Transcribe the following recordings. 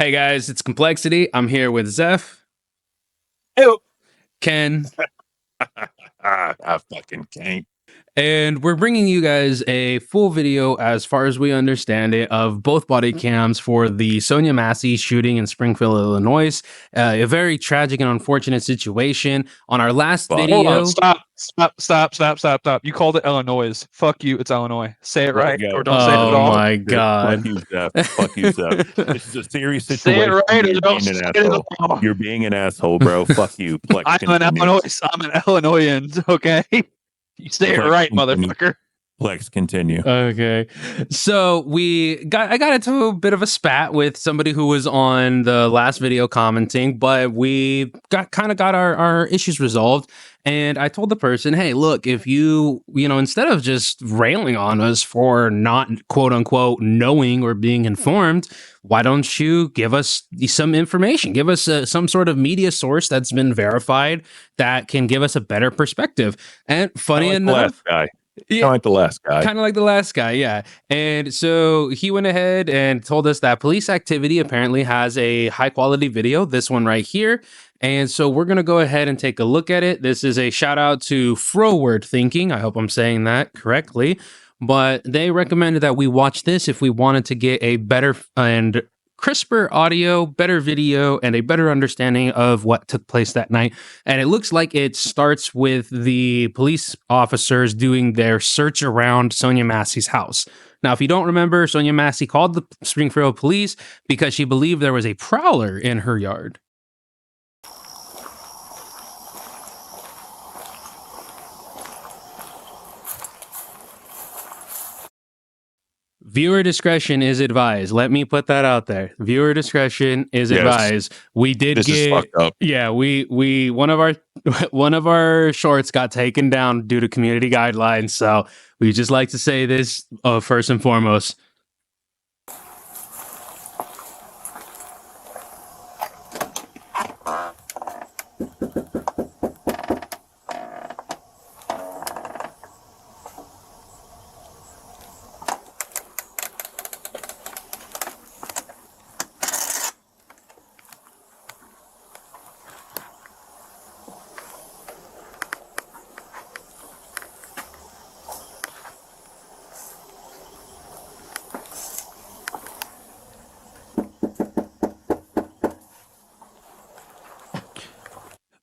Hey guys, it's Complexity. I'm here with Zeph, Ew. Ken, I fucking can't. and we're bringing you guys a full video, as far as we understand it, of both body cams for the Sonya Massey shooting in Springfield, Illinois. A very tragic and unfortunate situation. On our last Hold on, video, stop. You called it Illinois. Fuck you, it's Illinois. Say it right, or don't say it at oh all. my god, Fuck you, Zeph. Fuck you, Zeph. This is a serious Say it situation. right, or You're don't being say an it at asshole. all. You're being an asshole, bro. Fuck you. Plex, I'm an continue. Illinois. I'm an Illinoisan. Okay, you say it Plex, right, continue. motherfucker. Plex, continue. Okay, so I got into a bit of a spat with somebody who was on the last video commenting, but we got our issues resolved. And I told the person, hey, look, if you instead of just railing on us for not quote unquote knowing or being informed, why don't you give us some information? Give us some sort of media source that's been verified that can give us a better perspective. And funny enough, Kind of like the last guy. Kind of like the last guy, yeah. And so he went ahead and told us that Police Activity apparently has a high quality video, this one right here. And so we're going to go ahead and take a look at it. This is a shout out to Froward Thinking. I hope I'm saying that correctly. But they recommended that we watch this if we wanted to get a better and crisper audio, better video, and a better understanding of what took place that night. And it looks like it starts with the police officers doing their search around Sonya Massey's house. Now, if you don't remember, Sonya Massey called the Springfield police because she believed there was a prowler in her yard. Viewer discretion is advised. Let me put that out there. Viewer discretion is advised. We did This is fucked up. Yeah, we one of our shorts got taken down due to community guidelines. So we just like to say this first and foremost.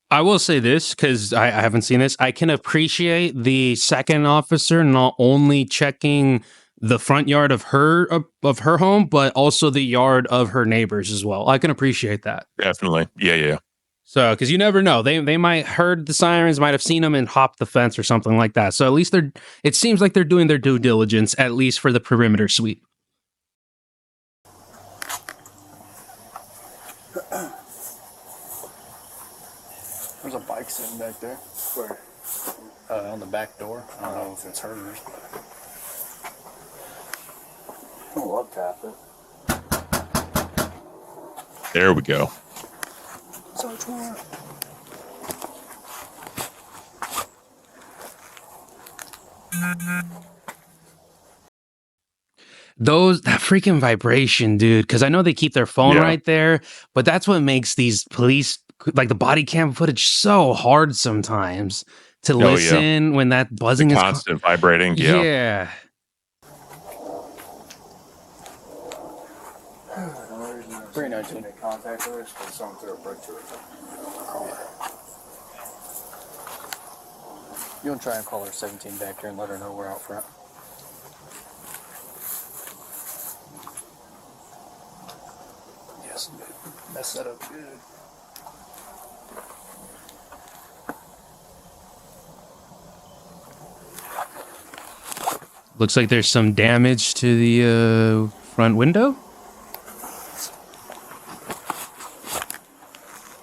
I will say this because I haven't seen this. I can appreciate the second officer not only checking the front yard of her home, but also the yard of her neighbors as well. I can appreciate that. Definitely. Yeah. So, because you never know, they might heard the sirens, might have seen them and hopped the fence or something like that. So at least it seems like they're doing their due diligence, at least for the perimeter sweep. There's a bike sitting back there. Where? On the back door. I don't know if it's hers. I'll love tap it. There we go. Search warrant. That freaking vibration, dude, because I know they keep their phone right there, but that's what makes these police, like the body cam footage, so hard sometimes to listen when that buzzing is constant vibrating. Yeah. Pretty nice to make contact with us because someone threw a brick to her car. You want to try and call her 17 back there and let her know we're out front? Yes, mess that up good. Looks like there's some damage to the front window.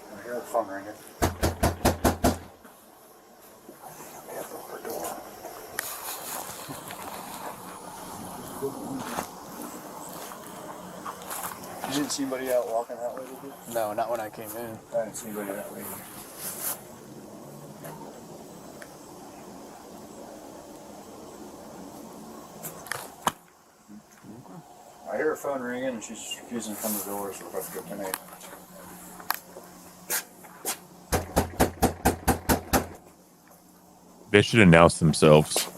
I hear the phone ringing. You didn't see anybody out walking that way, did you? No, not when I came in. I didn't see anybody that way. I hear her phone ringing and she's refusing to come to the door, so we're about to go 10-8. They should announce themselves.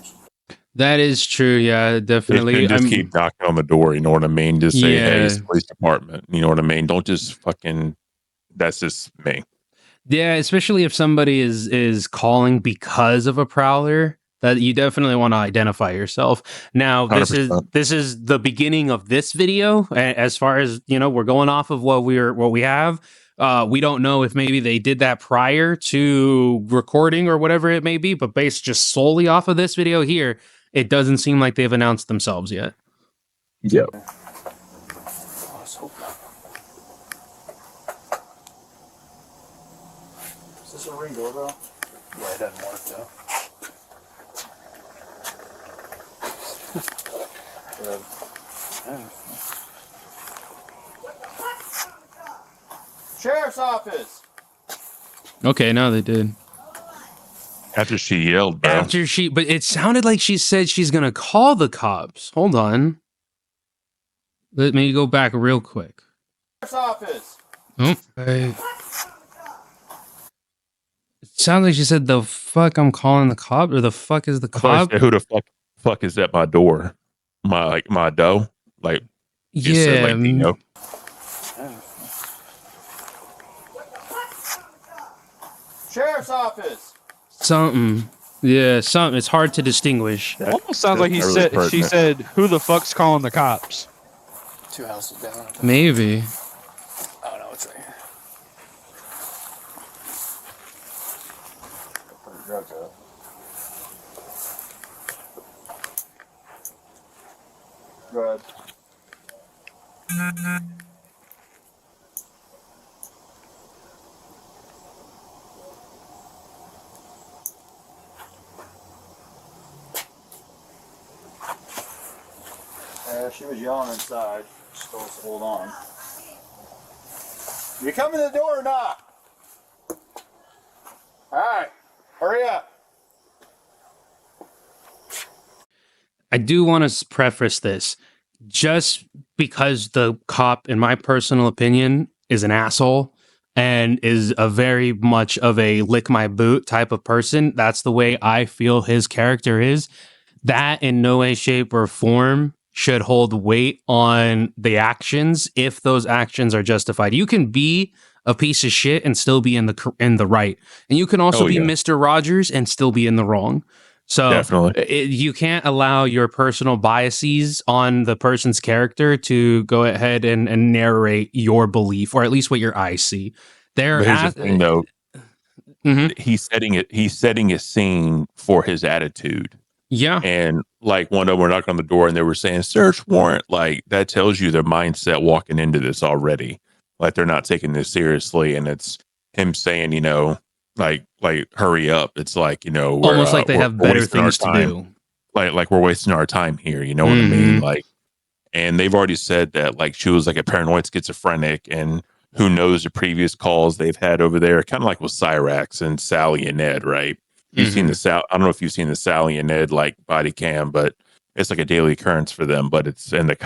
That is true. Yeah, definitely. They just keep knocking on the door. You know what I mean? Just say, "Hey, it's the police department." You know what I mean? Don't just fucking. That's just me. Yeah, especially if somebody is calling because of a prowler, that you definitely want to identify yourself. Now, this 100%. is the beginning of this video. As far as we're going off of what we have. We don't know if maybe they did that prior to recording or whatever it may be, but based just solely off of this video here, it doesn't seem like they've announced themselves yet. Yep. Is this a Ring doorbell? Yeah, it doesn't work though. Sheriff's office. Okay, now they did. After she yelled, bro. But it sounded like she said she's gonna call the cops. Hold on. Let me go back real quick. Sheriff's office. Oh, it sounds like she said, "The fuck, I'm calling the cop," or "The fuck is the I thought she cop?" said, who the fuck is at my door? My dough? Like, you said, like, Dino. Sheriff's office. Something. Yeah, something. It's hard to distinguish. Almost sounds like she said, "Who the fuck's calling the cops?" 2 houses down. Maybe. Oh no, it's right here. Put your drugs up. Go ahead. She was yelling inside. She told us to hold on. You coming to the door or not? Alright, hurry up. I do want to preface this. Just because the cop, in my personal opinion, is an asshole and is a very much of a lick my boot type of person, that's the way I feel his character is. That in no way, shape, or form should hold weight on the actions if those actions are justified. You can be a piece of shit and still be in the right, and you can also be Mr. Rogers and still be in the wrong. So definitely, you can't allow your personal biases on the person's character to go ahead and narrate your belief, or at least what your eyes see. But here's the thing, though. He's setting a scene for his attitude. Yeah. And like one of them were knocking on the door and they were saying search warrant. Like that tells you their mindset walking into this already. Like they're not taking this seriously. And it's him saying, like hurry up. It's like, we're almost like they have better things to do. Like we're wasting our time here. You know what I mean? Like, and they've already said that like she was like a paranoid schizophrenic, and who knows the previous calls they've had over there, kind of like with Cyrax and Sally and Ned, right? You've seen I don't know if you've seen the Sally and Ned like body cam, but it's like a daily occurrence for them. But the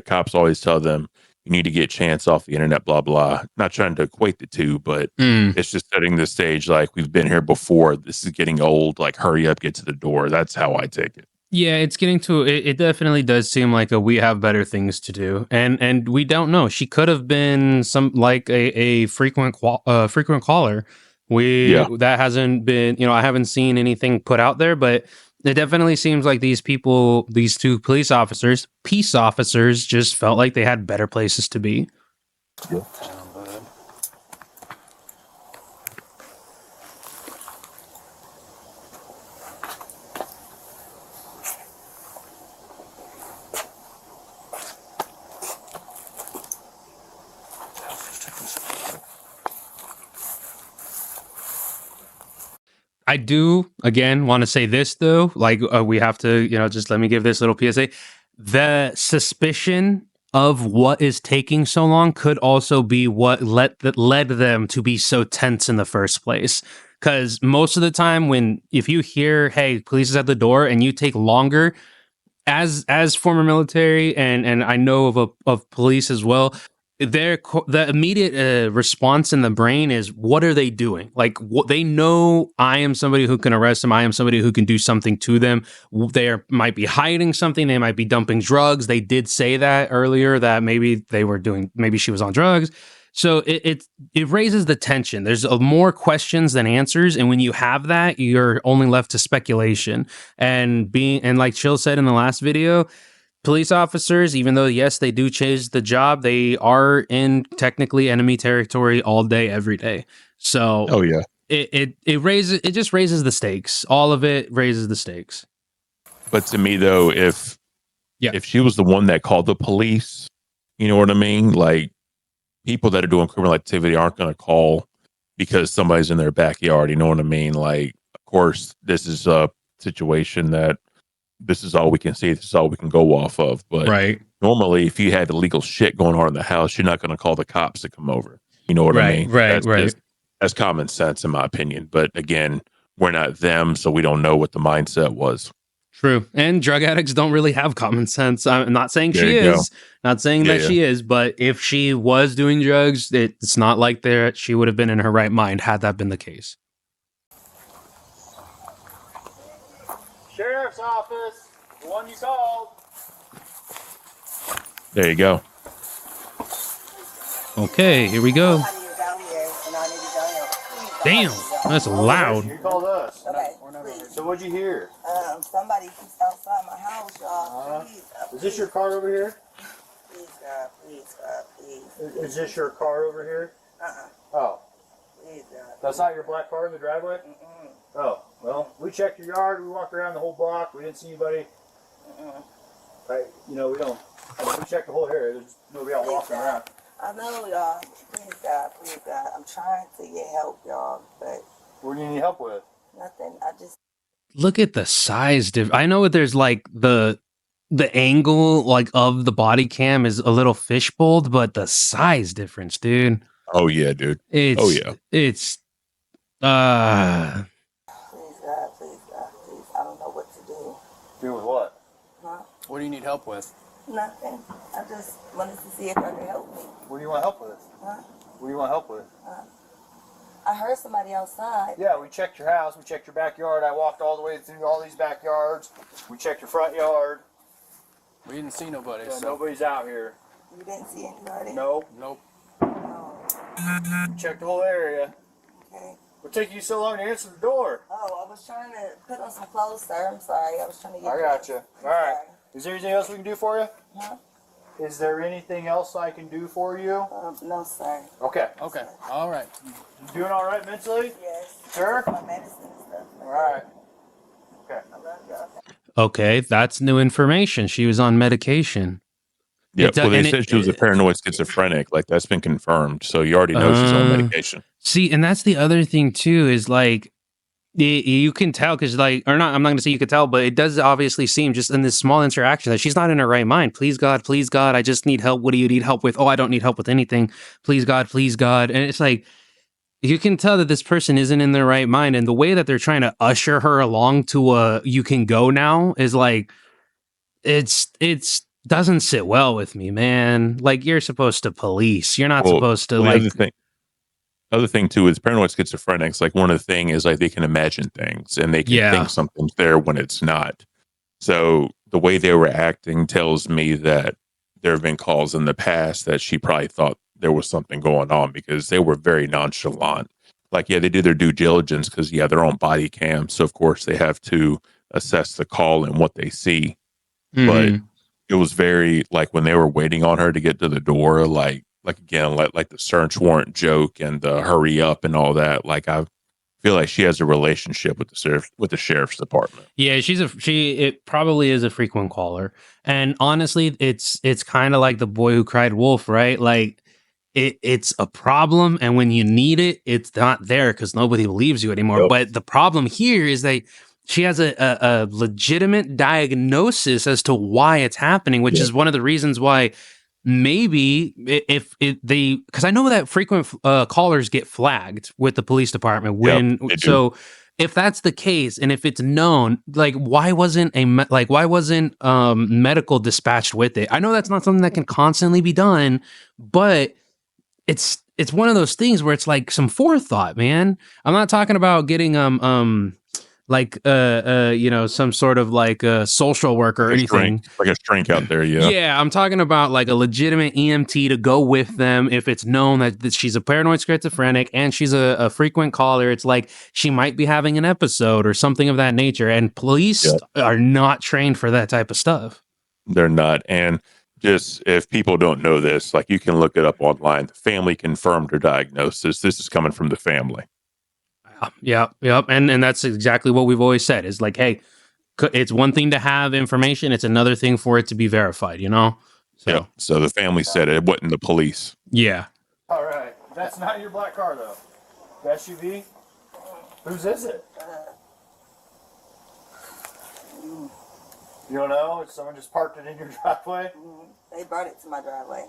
cops always tell them you need to get chance off the internet, blah blah. Not trying to equate the two, but it's just setting the stage like we've been here before. This is getting old. Like hurry up, get to the door. That's how I take it. Yeah, it's getting to it. Definitely does seem like we have better things to do, and we don't know. She could have been some like a frequent caller. That hasn't been, I haven't seen anything put out there, but it definitely seems like these two peace officers, just felt like they had better places to be. Yeah. I do, again, want to say this, though. Like, we have to, just let me give this little PSA. The suspicion of what is taking so long could also be what led them to be so tense in the first place. Because most of the time if you hear, hey, police is at the door, and you take longer, as former military and I know of police as well, the immediate response in the brain is, what are they doing? Like, what they know, I am somebody who can arrest them. I am somebody who can do something to them. Might be hiding something. They might be dumping drugs. They did say that earlier, that maybe she was on drugs. So it raises the tension. There's more questions than answers, and when you have that, you're only left to speculation. And like Chill said in the last video, police officers, even though yes, they do change the job, they are in technically enemy territory all day, every day. So oh yeah, it just raises the stakes. All of it raises the stakes. But to me though, if she was the one that called the police, you know what I mean? Like, people that are doing criminal activity aren't going to call because somebody's in their backyard. You know what I mean? Like, of course, this is a situation that this is all we can see. This is all we can go off of. But normally, if you had illegal shit going on in the house, you're not going to call the cops to come over. You know what I mean? That's common sense, in my opinion. But again, we're not them, so we don't know what the mindset was. True. And drug addicts don't really have common sense. I'm not saying she is. Not saying that she is, but if she was doing drugs, it's not like she would have been in her right mind had that been the case. Sheriff's office, the one you called. There you go. Okay, here we go. Damn, that's loud. You called us. Okay. So what'd you hear? Somebody keeps outside my house, y'all. Please, is this your car over here? Please, God, please, God, please. Is this your car over here? Oh. Please, God. That's not your black car in the driveway? Oh, well, we checked your yard. We walked around the whole block. We didn't see anybody. We don't. We checked the whole area. There's nobody out walking around. I know, y'all. Please, God, please, God. I'm trying to get help, y'all, but... What do you need help with? Nothing. I just... Look at the size I know there's like the angle like of the body cam is a little fishbowled, but the size difference, dude. Oh yeah, dude. It's Please, God, please, God, please. I don't know what to do. Do with what? Huh? What do you need help with? Nothing. I just wanted to see if y'all could help me. What do you want help with? Huh? What do you want help with? I heard somebody outside. Yeah, we checked your house. We checked your backyard. I walked all the way through all these backyards. We checked your front yard. We didn't see nobody. Yeah, so nobody's out here. You didn't see anybody? Nope. Oh. We checked the whole area. Okay. What took you so long to answer the door? Oh, I was trying to put on some clothes, sir. I'm sorry. I was trying to get... I got you. All right. Is there anything else we can do for you? Huh? Is there anything else I can do for you? No, sir. Okay. Okay. All right. You doing all right mentally? Yes. Sure? My medicine and stuff. All right. Okay. I love y'all. okay. That's new information. She was on medication. Yeah, well, they said she was a paranoid schizophrenic. Like, that's been confirmed. So you already know she's on medication. See, and that's the other thing too, is like, you can tell because I'm not going to say you could tell, but it does obviously seem just in this small interaction that she's not in her right mind. Please God, I just need help. What do you need help with? Oh, I don't need help with anything. Please God. And it's like, you can tell that this person isn't in their right mind. And the way that they're trying to usher her along to you can go now is like, it's doesn't sit well with me, man. Like, you're supposed to police. You're not supposed to Other thing too is paranoid schizophrenics. Like, one of the things is like they can imagine things and they can think something's there when it's not. So the way they were acting tells me that there have been calls in the past that she probably thought there was something going on because they were very nonchalant. Like, yeah, they did their due diligence because they're on body cam, so of course they have to assess the call and what they see. But it was very like when they were waiting on her to get to the door, like again, like the search warrant joke and the hurry up and all that. Like, I feel like she has a relationship with the sheriff's department. Yeah, it probably is a frequent caller. And honestly, it's kind of like the boy who cried wolf, right? Like, it's a problem, and when you need it, it's not there because nobody believes you anymore. Yep. But the problem here is that she has a legitimate diagnosis as to why it's happening, which is one of the reasons why maybe because I know that frequent callers get flagged with the police department when if that's the case, and if it's known, like why wasn't medical dispatched with it? I know that's not something that can constantly be done, but it's one of those things where it's like some forethought, man. I'm not talking about getting some sort of like a social worker or anything. Like a shrink out there, yeah. Yeah, I'm talking about like a legitimate EMT to go with them if it's known that she's a paranoid schizophrenic and she's a frequent caller. It's like she might be having an episode or something of that nature, and police are not trained for that type of stuff. They're not. And just if people don't know this, like you can look it up online. The family confirmed her diagnosis. This is coming from the family. Yep. And that's exactly what we've always said is like, hey, it's one thing to have information. It's another thing for it to be verified, you know? So, yeah. So the family said it wasn't the police. Yeah. All right. That's not your black car, though. The SUV? Whose is it? You don't know? Someone just parked it in your driveway? They brought it to my driveway.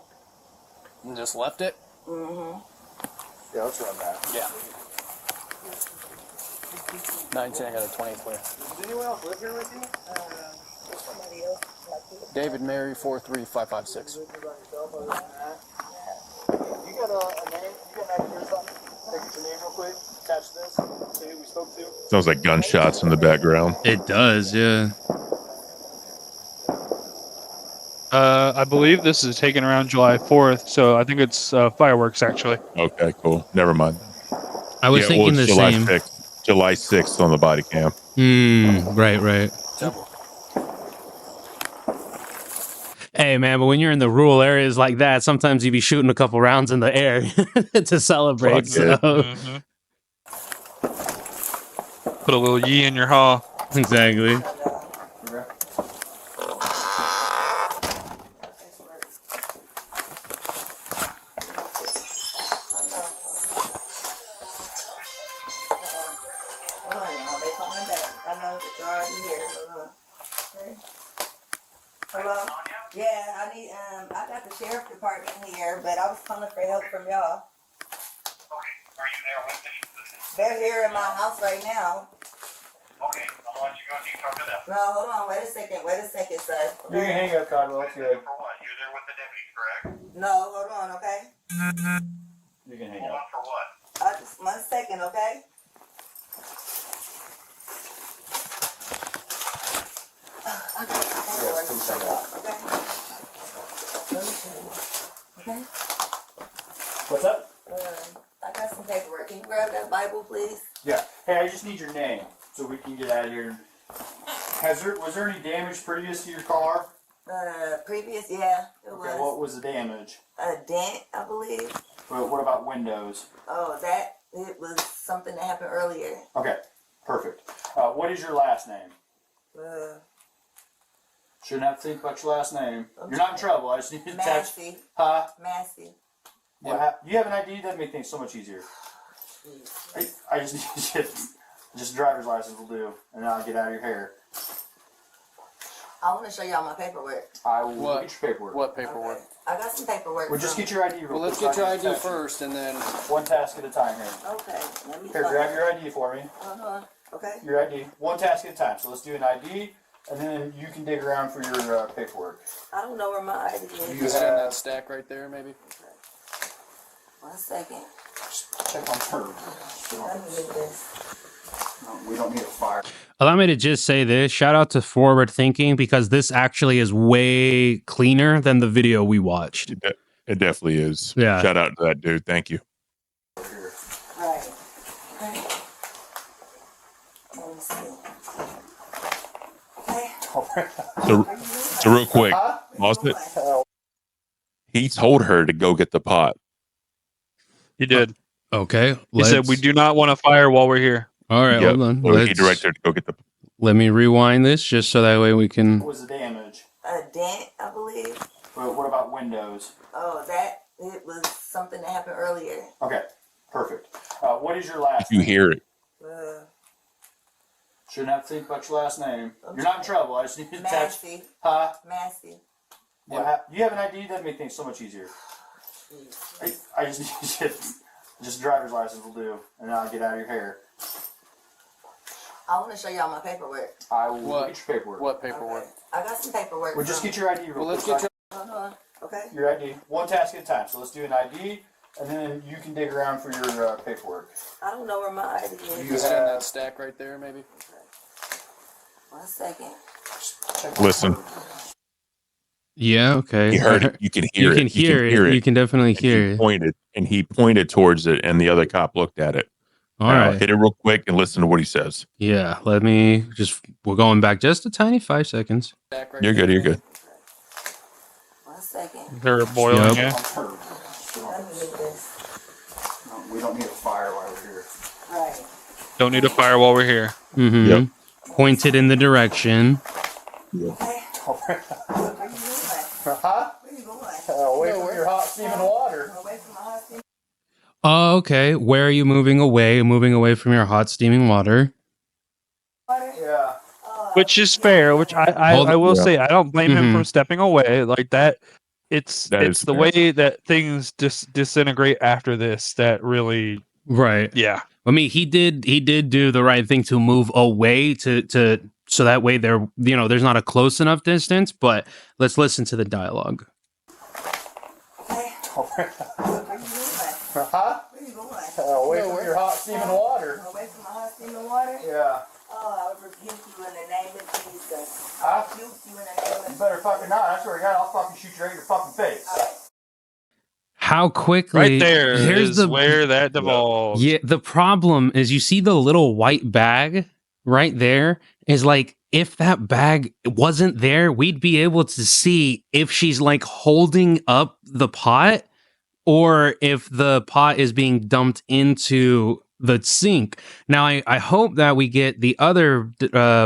And just left it? Mm-hmm. Yeah, let's run that. Yeah. 19, I got a 20 clear. Does anyone else live here with you? Somebody else. David Mary 43556. Yeah. You got a name? You got an idea or something? Take your name real quick. Attach this. See who we spoke to. Sounds like gunshots in the background. It does, yeah. I believe this is taken around July 4th, so I think it's fireworks, actually. Okay, cool. Never mind. I was thinking the July same. 6th, July 6th on the body cam. Right. Hey, man, but when you're in the rural areas like that, sometimes you be shooting a couple rounds in the air to celebrate. So. Mm-hmm. Put a little yee in your haw. Exactly. Hello? Yeah, I need, I got the sheriff department here, but I was calling for help from y'all. Okay, are you there with me? They're here in my house right now. Okay, I'll let you go so you can talk to them. No, hold on, wait a second, sir. You can hang up, Codwell. It's good. For what? You're there with the deputy, correct? No, hold on, okay? You can hang Hold up. on for what? Just 1 second, okay? Okay? What's up? I got some paperwork. Can you grab that Bible, please? Yeah. Hey, I just need your name so we can get out of here. Was there any damage previous to your car? Previous, yeah, it was. Okay, what was the damage? A dent, I believe. What about windows? Oh, it was something that happened earlier. Okay, perfect. What is your last name? Shouldn't have to think about your last name. You're not in trouble. I just need to attach. Massey. Huh? Massey. You have an ID? That'd make things so much easier. I just need shit. Just a driver's license will do, and then I'll get out of your hair. I want to show y'all my paperwork. I will get your paperwork. What paperwork? Okay. I got some paperwork. Well, just get your ID real quick. Well, let's get your ID first, and then. One task at a time here. Okay, let me Here, grab your ID for me. Okay. Your ID. One task at a time. So let's do an ID, and then you can dig around for your paperwork. I don't know where my ID is. You Is it in that stack right there, maybe? 1 second. Check on her. Let me get this. We don't need a fire. Allow me to just say this. Shout out to Forward Thinking, because this actually is way cleaner than the video we watched. It definitely is. Yeah. Shout out to that dude. Thank you. Right. Okay. Let me see. Okay. So real quick, lost it. He told her to go get the pot. He did. Okay. He said, we do not want to fire while we're here. All right, Yep. hold on. Or he directed her to go get the. Let me rewind this just so that way we can. What was the damage? A dent, I believe. What about windows? Oh, it was something that happened earlier. Okay, perfect. What is your last If you name? hear it, Shouldn't have to think about your last name. You're not in trouble. I just need to attach. Massey. Huh? Massey. You have an ID? That'd make things so much easier. I just need shit. Just a driver's license will do, and then I'll get out of your hair. I want to show y'all my paperwork. I will What? get your paperwork. What paperwork? Okay. I got some paperwork. Well, just from- get your ID real Well, let's quick. get Hold on. Okay. Your ID. One task at a time. So let's do an ID, and then you can dig around for your paperwork. I don't know where my ID is. You It's in that have. stack right there, maybe. 1 second. Listen, Yeah, okay. he heard it. You can hear You it. can hear it. You can definitely hear it. He pointed towards it, and the other cop looked at it. All Now, right. hit it real quick and listen to what he says. Yeah, let me just, we're going back just a tiny 5 seconds. Stack right You're there, good. You're maybe. good. 1 second. They're boiling. Yep. Yeah. Let me get this. No, we don't need a fire while we're here. Right. Don't need a fire while we're here. Mm-hmm. Yep. Pointed in the direction. Okay. Where you going? Huh? Where you going? Away from your hot steaming water. Away from my husband. Oh, okay. Where are you moving away? Moving away from your hot steaming water. Water. Yeah. Which is fair. Which I Hold- will Yeah. say I don't blame him Mhm. for stepping away like that. It's That it's is the fair. way that things disintegrate after this that really Right. yeah. I mean, he did do the right thing to move away to so that way there's not a close enough distance, but let's listen to the dialogue. Okay. Where you going? Huh? Where you going? Away from your hot steaming water. Away from my husband in the water? Yeah. Oh, I would rebuke you in the name of Jesus. Huh? Rebuke you in the name You of better fucking not. I swear to God, I'll fucking shoot you right in your fucking face. How quickly Right there here's is the where that devolves. Yeah, the problem is you see the little white bag right there is like if that bag wasn't there, we'd be able to see if she's like holding up the pot or if the pot is being dumped into the sink. Now, I hope that we get the other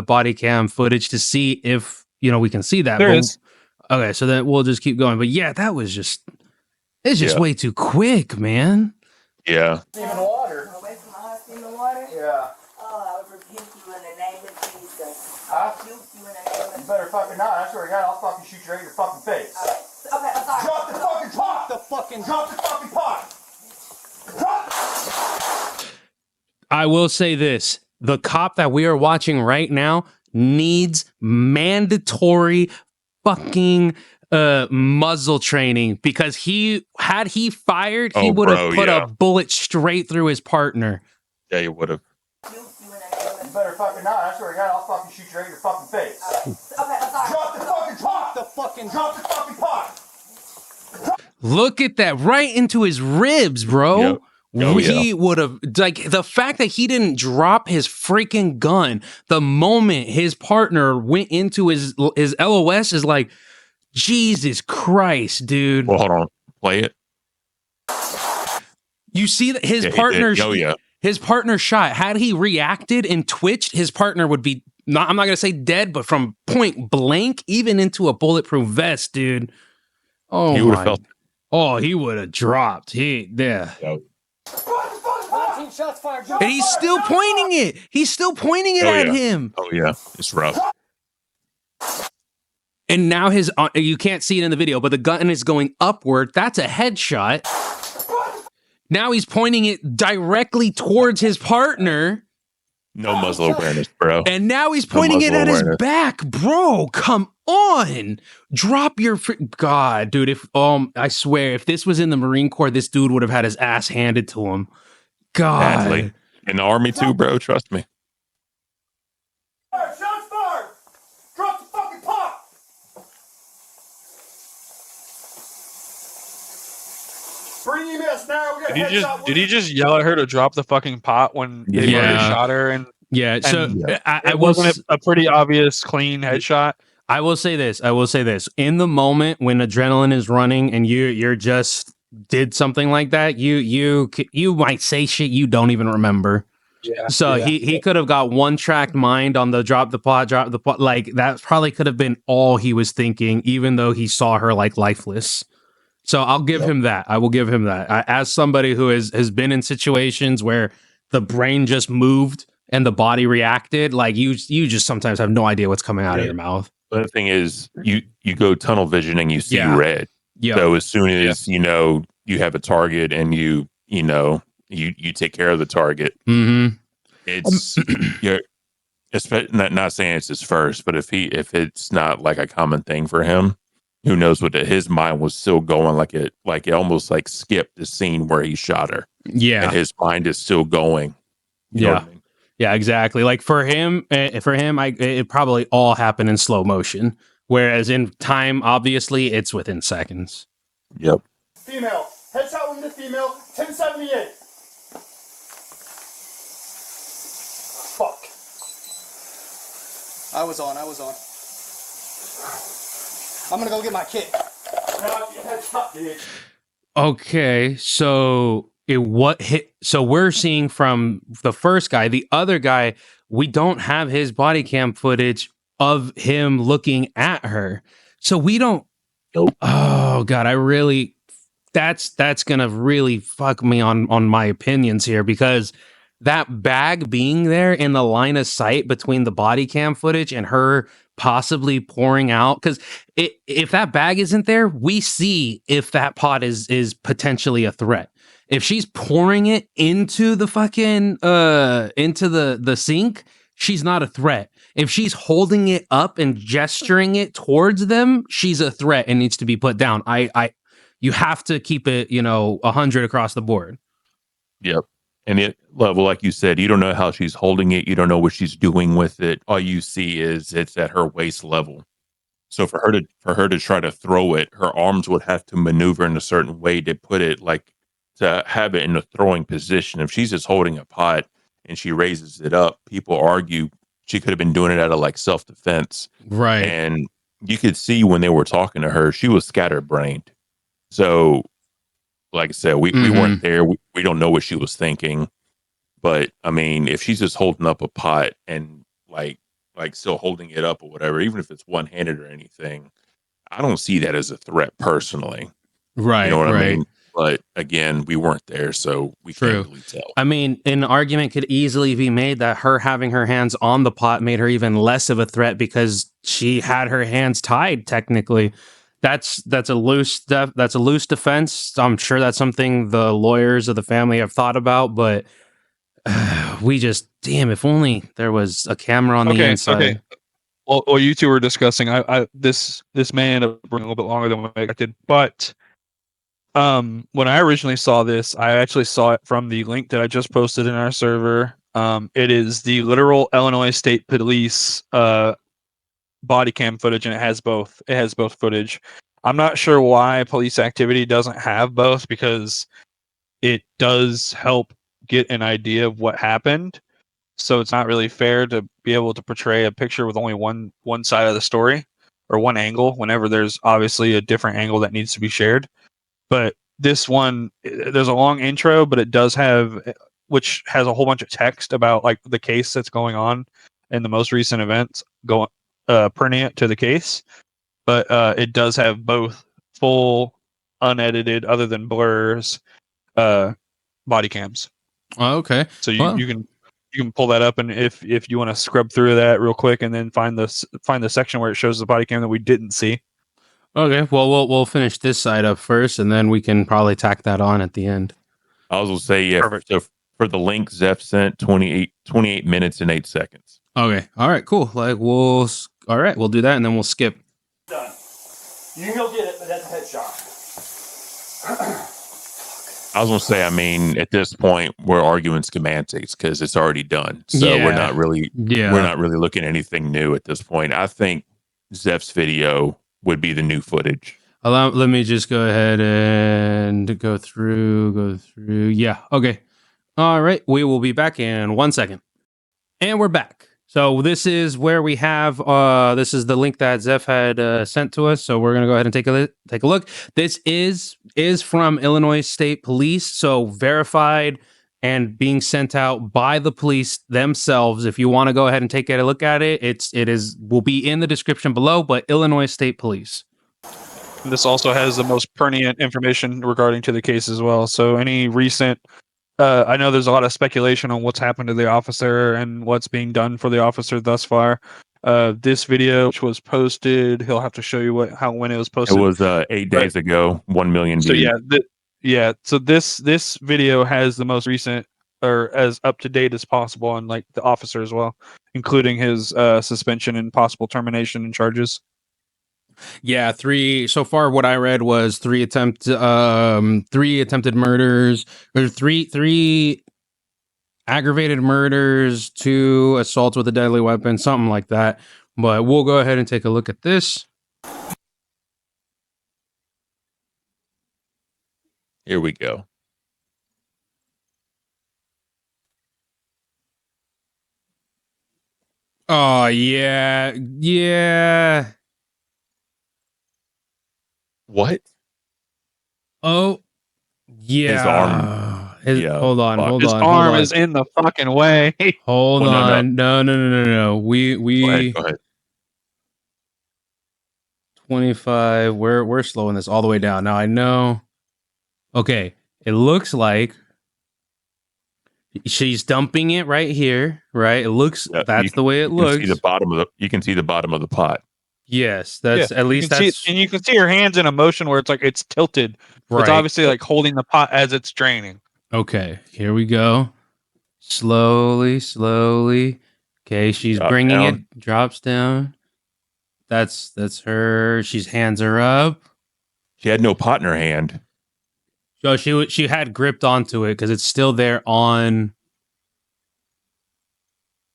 body cam footage to see if, we can see that. There But- is. Okay, so then we'll just keep going. But yeah, that was just, it's just Yeah. way too quick, man. Yeah. Steaming water. away from my husband in the water? Yeah. Oh, I would rebuke you in the name of Jesus. Huh? Rebuke you in the name You of better fucking not. I swear to God, I'll fucking shoot you right in your fucking face. Okay, I'm sorry. Drop the fucking pot! Drop the fucking pot! Drop! I will say this. The cop that we are watching right now needs mandatory fucking muzzle training because had he fired, he Oh, would have bro, put yeah. a bullet straight through his partner. Yeah, you would have. Rebuke you in the name of You better fucking not. I swear to God, I'll fucking shoot you right in your fucking face. Okay, I'm sorry. Drop the fucking pot! Drop the fucking pot! Look at that, right into his ribs, bro. Yep. Oh, He would have, like, the fact that he didn't drop his freaking gun the moment his partner went into his LOS is like, Jesus Christ, dude. Well, hold on. Play it. You see that his Yeah, he partner, did. Oh, yeah. his partner shot. Had he reacted and twitched, his partner would be not. I'm not gonna say dead, but from point blank, even into a bulletproof vest, dude. Oh He would have my! felt. Oh, he would have dropped. Yeah. 19 shots fired. And he's still pointing it. He's still pointing it Oh, at yeah. him. Oh, yeah. It's rough. And now you can't see it in the video, but the gun is going upward. That's a headshot. Now he's pointing it directly towards his partner. No muzzle awareness, bro. And now he's pointing it muzzle at his awareness. back. Bro, come on. Drop your God, dude. I swear, if this was in the Marine Corps, this dude would have had his ass handed to him. God. Badly. In the Army, too, bro. Trust me. Shots fired! Drop the fucking pot! Bring EMS now. We got Did he just yell at her to drop the fucking pot when they Yeah. already shot her? And Yeah, so And- I it will wasn't a pretty obvious clean headshot. I will say this. In the moment when adrenaline is running and you're just did something like that, you might say shit you don't even remember. Yeah. So he could have got one tracked mind on the drop the pot. Like that probably could have been all he was thinking, even though he saw her like lifeless. So I'll give him that. I will give him that. As somebody who has been in situations where the brain just moved and the body reacted, like you just sometimes have no idea what's coming out of your mouth. But the thing is, you go tunnel vision and you see Yeah. red. Yeah. So as soon as you have a target and you take care of the target, Mm-hmm. it's not saying it's his first, but if it's not like a common thing for him, who knows what his mind was still going, like it almost like skipped the scene where he shot her. Yeah. And his mind is still going. You know what I mean? Yeah, exactly. Like for him, it probably all happened in slow motion. Whereas in time, obviously, it's within seconds. Yep. Female. Headshot wounded female. 1078. Fuck. I was on. I'm gonna go get my kit. Headshot, dude. Okay, so so we're seeing from the first guy, the other guy, we don't have his body cam footage of him looking at her. So we don't. Nope. Oh God, that's gonna really fuck me on my opinions here, because that bag being there in the line of sight between the body cam footage and her possibly pouring out, because if that bag isn't there, we see if that pot is potentially a threat. If she's pouring it into the fucking into the sink, she's not a threat. If she's holding it up and gesturing it towards them, she's a threat and needs to be put down. You have to keep it, 100 across the board. Yep. And it level, like you said, you don't know how she's holding it. You don't know what she's doing with it. All you see is it's at her waist level. So for her to try to throw it, her arms would have to maneuver in a certain way to put it, like, to have it in a throwing position. If she's just holding a pot and she raises it up, people argue she could have been doing it out of like self-defense. Right. And you could see when they were talking to her, she was scatterbrained. So like I said, we weren't there. We don't know what she was thinking. But I mean, if she's just holding up a pot and like still holding it up or whatever, even if it's one-handed or anything, I don't see that as a threat personally. Right. You know what I mean? But again, we weren't there, so we can't really tell. I mean, an argument could easily be made that her having her hands on the pot made her even less of a threat because she had her hands tied, technically. That's a loose defense. I'm sure that's something the lawyers of the family have thought about, but if only there was a camera on the inside. Okay. Well, you two were discussing. This may end up being a little bit longer than what I expected, but when I originally saw this, I actually saw it from the link that I just posted in our server. It is the literal Illinois State Police body cam footage, and it has both footage. I'm not sure why police activity doesn't have both, because it does help get an idea of what happened. So it's not really fair to be able to portray a picture with only one side of the story or one angle whenever there's obviously a different angle that needs to be shared. But this one, there's a long intro, but it does have, which has a whole bunch of text about like the case that's going on and the most recent events pertinent to the case. But it does have both full, unedited, other than blurs, body cams. Oh, okay. So you can pull that up, and if you want to scrub through that real quick, and then find the section where it shows the body cam that we didn't see. Okay. Well, we'll finish this side up first, and then we can probably tack that on at the end. I was gonna say, yeah. So for the link, Zeph sent 28 minutes and 8 seconds. Okay. All right. Cool. We'll do that, and then we'll skip. Done. You can go get it, but that's a headshot. I was gonna say, I mean, at this point, we're arguing schematics because it's already done. So we're not really looking at anything new at this point. I think Zeph's video would be the new footage. Let me just go ahead and go through. Yeah. Okay. All right. We will be back in 1 second. And we're back. So this is where we have, this is the link that Zeph had sent to us. So we're going to go ahead and take a look. This is from Illinois State Police. So verified and being sent out by the police themselves. If you want to go ahead and take a look at it, will be in the description below, but Illinois State Police. This also has the most pertinent information regarding to the case as well. So any recent, I know there's a lot of speculation on what's happened to the officer and what's being done for the officer thus far. This video, which was posted, he'll have to show you when it was posted. It was 8 days ago, 1 million views. So So this video has the most recent or as up to date as possible, and like the officer as well, including his suspension and possible termination and charges. Yeah, three so far. What I read was three attempted murders, or three aggravated murders, 2 assaults with a deadly weapon, something like that. But we'll go ahead and take a look at this. Here we go. Oh yeah, yeah. What? Oh yeah. His arm. Yeah, Hold on, fuck. hold His on. arm hold on. is in the fucking way. Hold Oh, no, no. on. No. We Go ahead. 25. We're slowing this all the way down. Now I know. Okay, it looks like she's dumping it right here, right? It looks Yeah, that's the way it You looks. can see the bottom of the. You can see the bottom of the pot. Yes, that's at least you can that's see, and you can see her hands in a motion where it's like it's tilted. right. It's obviously like holding the pot as it's draining. Okay, here we go. Slowly. Okay, she's Drop bringing down. it. Drops down. That's her. She's hands her up. She had no pot in her hand. So she had gripped onto it because it's still there on.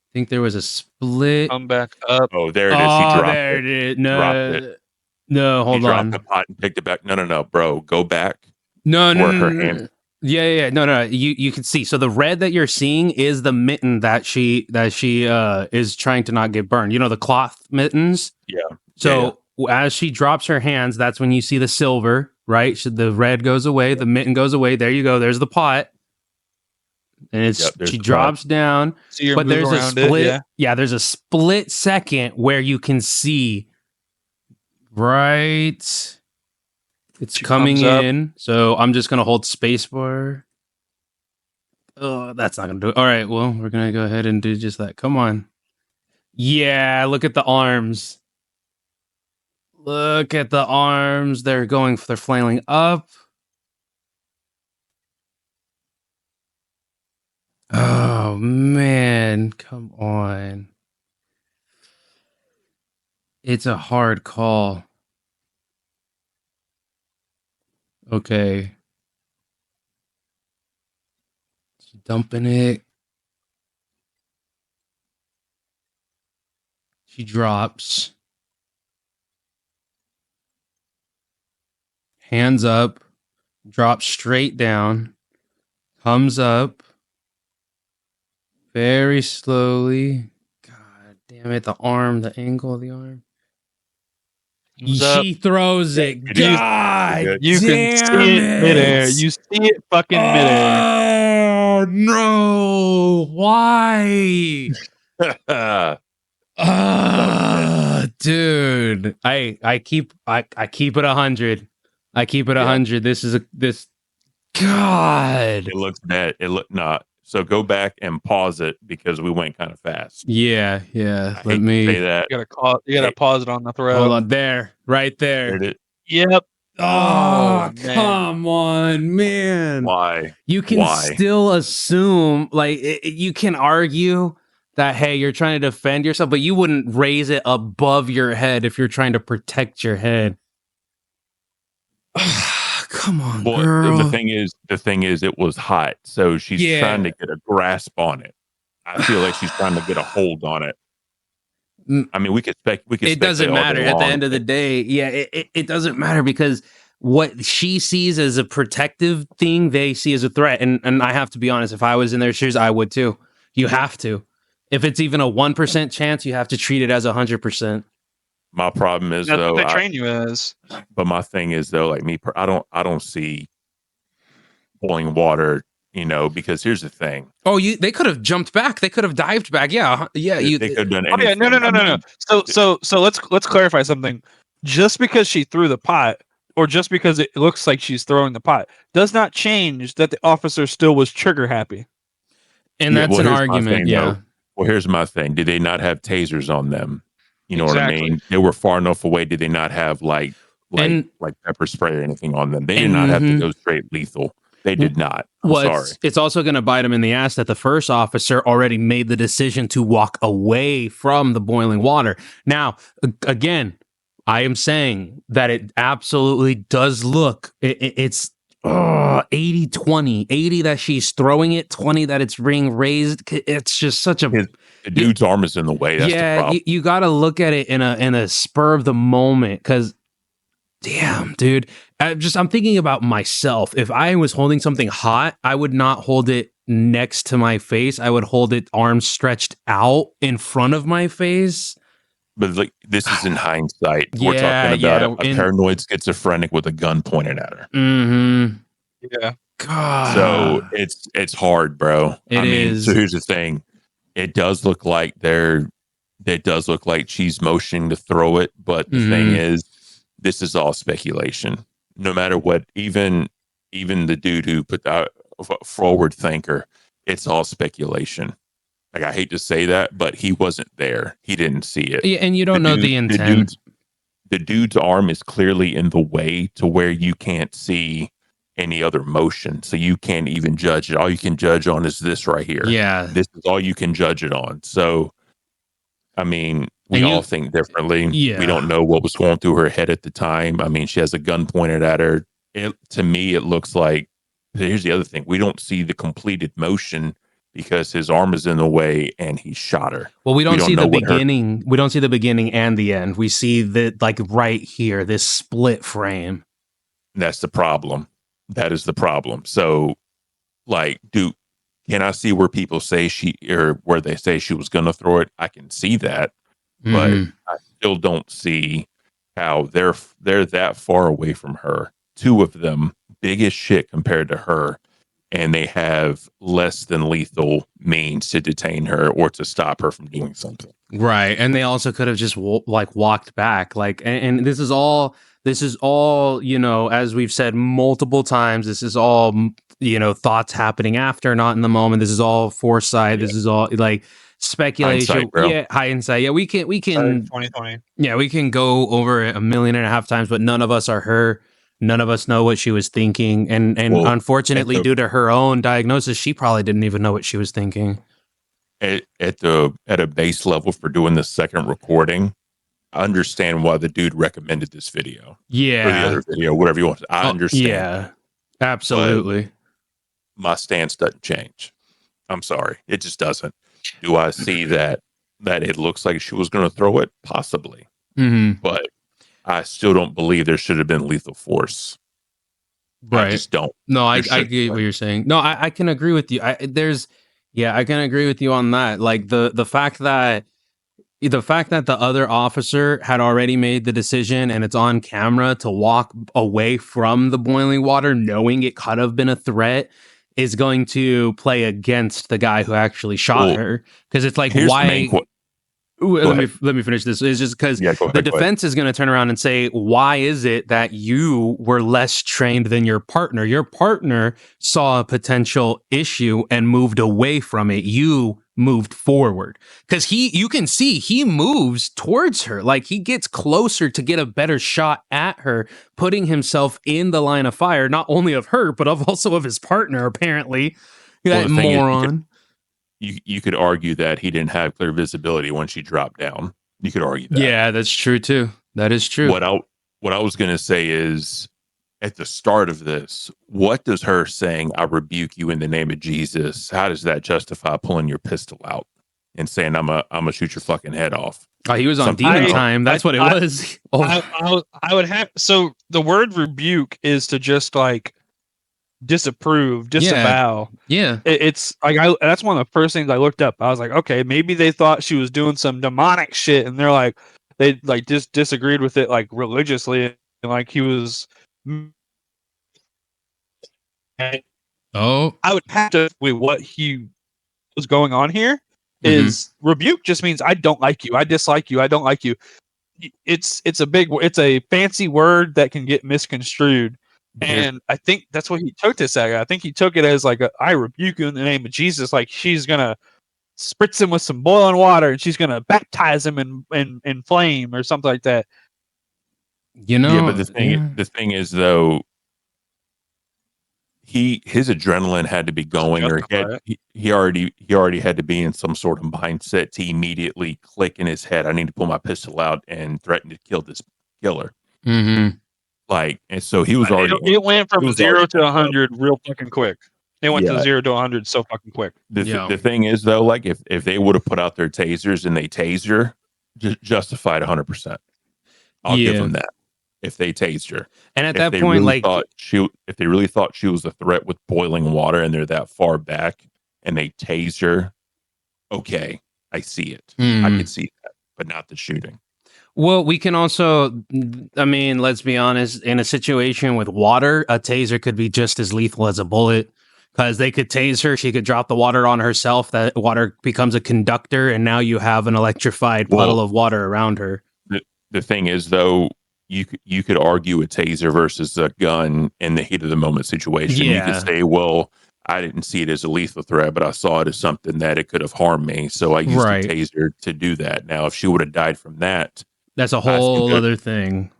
I think there was a split. Come back up. Oh, there it is. Oh, He dropped there it. it is. Dropped No, He hold dropped on. the pot and picked it back. No, bro. Go back. No. where her hand- Yeah. No. You can see. So the red that you're seeing is the mitten that she is trying to not get burned. You know, the cloth mittens. Yeah. So as she drops her hands, that's when you see the silver, right? So the red goes away, the mitten goes away. There you go. There's the pot. And it's Yep, there's she the pot. drops down. See her But move there's a around split. it. Yeah, there's a split second where you can see right. It's She coming comes up. in. So I'm just gonna hold spacebar. Oh, that's not gonna do it. All right, well, we're gonna go ahead and do just that. Come on. Yeah, look at the arms. Look at the arms. They're flailing up. Oh man, come on. It's a hard call. Okay. She's dumping it. She drops. Hands up. Drops straight down. Comes up. Very slowly. God damn it. The arm, the angle of the arm. Comes up. She throws it. It is God good. You can see it midair. You see it fucking midair. Oh no! Why? Dude, I keep it 100. I keep it 100. This. God. It looks bad. It looked not. So go back and pause it because we went kind of fast. Yeah. I Let hate to me say that. You gotta pause it on the throw. hold on. There, right There there. it is. Yep. Oh, Oh, man. come on, man. Why? You can Why? still assume, like, you can argue that, hey, you're trying to defend yourself, but you wouldn't raise it above your head if you're trying to protect your head. Come on, Well, girl. the thing is, it was hot, so she's Yeah. trying to get a grasp on it. I feel like she's trying to get a hold on it. I mean, we could It doesn't speculate all matter day at the long, end of the but day. Yeah, it doesn't matter because what she sees as a protective thing, they see as a threat. And I have to be honest, if I was in their shoes, I would too. You have to. If it's even a 1% chance, you have to treat it as 100%. my problem is That's though. what they train you as. But my thing is though, like me, I don't see boiling water. You know, because here's the thing. Oh, they could have jumped back. They could have dived back. Yeah. They could have done Oh anything. yeah, no. I mean, So let's clarify something. Just because she threw the pot, or just because it looks like she's throwing the pot, does not change that the officer still was trigger happy. And Yeah, that's well, an here's my argument. thing, Yeah. though. Well, here's my thing. Did they not have tasers on them? You know what I Exactly. mean? They were far enough away. Did they not have like And- pepper spray or anything on them? They did not have to go straight lethal. They did not. I'm sorry. It's also going to bite him in the ass that the first officer already made the decision to walk away from the boiling water. Now, again, I am saying that it absolutely does look, it's 80-20. 80 that she's throwing it, 20 that it's being raised. It's just such a... The dude's arm is in the way. That's the problem. You got to look at it in a spur of the moment, because damn, dude. I'm thinking about myself. If I was holding something hot, I would not hold it next to my face. I would hold it arms stretched out in front of my face. But like, this is in hindsight. We're Yeah, talking about a paranoid schizophrenic with a gun pointed at her. Mm-hmm. Yeah. God. So it's hard, bro. It is. So here's the thing. It does look like she's motioning to throw it, but the thing is, this is all speculation. No matter what, even the dude who put that forward thinker, it's all speculation. Like, I hate to say that, but he wasn't there. He didn't see it. Yeah, and you don't know the intent. The dude's arm is clearly in the way to where you can't see any other motion. So you can't even judge it. All you can judge on is this right here. Yeah. This is all you can judge it on. So, I mean, we all think differently. Yeah. We don't know what was going through her head at the time. I mean, she has a gun pointed at her. To me, it looks like, here's the other thing. We don't see the completed motion because his arm is in the way and he shot her. Well, we don't see the beginning. We don't see the beginning and the end. We see like right here, this split frame. That's the problem. That is the problem. So, like, can I see where people say where they say she was going to throw it? I can see that, but I still don't see how they're that far away from her. Two of them, big as shit compared to her, and they have less than lethal means to detain her or to stop her from doing something. Right, and they also could have just walked back. Like, and this is all, you know, as we've said multiple times, this is all, you know, thoughts happening after, not in the moment. This is all foresight. Yeah. This is all like speculation. Hindsight, bro. Yeah, hindsight. Yeah, we can 2020. Yeah, we can go over it 1.5 million times, but none of us are her. None of us know what she was thinking, and unfortunately, due to her own diagnosis, she probably didn't even know what she was thinking. At a base level for doing the second recording, I understand why the dude recommended this video. Yeah. Or the other video, whatever you want. I understand. Yeah. Absolutely. But my stance doesn't change. I'm sorry. It just doesn't. Do I see that it looks like she was going to throw it? Possibly. Mm-hmm. But I still don't believe there should have been lethal force. Right. I just don't. No, I get what you're saying. No, I can agree with you. I can agree with you on that. Like the fact that the other officer had already made the decision and it's on camera to walk away from the boiling water, knowing it could have been a threat, is going to play against the guy who actually shot her. Because it's like, why? Let me finish this. It's just because the defense is going to turn around and say, why is it that you were less trained than your partner? Your partner saw a potential issue and moved away from it. You moved forward. Because you can see he moves towards her. Like, he gets closer to get a better shot at her, putting himself in the line of fire, not only of her, but also of his partner, apparently. That moron. You could argue that he didn't have clear visibility when she dropped down. You could argue that. Yeah, that's true too. That is true. What I was going to say is, at the start of this, what does her saying, "I rebuke you in the name of Jesus," how does that justify pulling your pistol out and saying, I'm gonna shoot your fucking head off"? Oh, he was on demon time. That's what it was. I would have. So the word rebuke is to just like disapprove, disavow. Yeah. It's like that's one of the first things I looked up. I was like, okay, maybe they thought she was doing some demonic shit, and they're like, they like just disagreed with it like religiously, and like he was. Oh, I would have to with what he was going on here is rebuke just means I don't like you, I dislike you, I don't like you. It's a fancy word that can get misconstrued. And I think that's what he took this at. I think he took it as like, I rebuke you in the name of Jesus. Like she's going to spritz him with some boiling water and she's going to baptize him in flame or something like that. You know, yeah, but the thing is though, his adrenaline had to be going, or he already had to be in some sort of mindset to immediately click in his head, I need to pull my pistol out and threaten to kill this killer. Like, and so he was already. It went from 0 to 100 real fucking quick. It went to 0 to 100 so fucking quick. The thing is, though, like if they would have put out their tasers and they tased her, justified 100%. I'll give them that. If they tased her, and at that point, like, if they really thought she was a threat with boiling water and they're that far back and they tased her, okay, I see it. I can see that, but not the shooting. Well, we can also, I mean, let's be honest, in a situation with water, a taser could be just as lethal as a bullet, because they could tase her, she could drop the water on herself, that water becomes a conductor, and now you have an electrified puddle of water around her. The thing is, though, you could argue a taser versus a gun in the heat of the moment situation. You could say, well, I didn't see it as a lethal threat, but I saw it as something that it could have harmed me, so I used the taser to do that. Now, if she would have died from that, that's a whole other thing.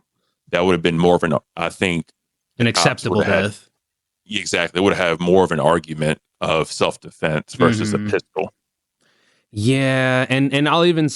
That would have been more of an, I think, an acceptable death. Exactly. They would have more of an argument of self-defense versus a pistol. Yeah, and I'll even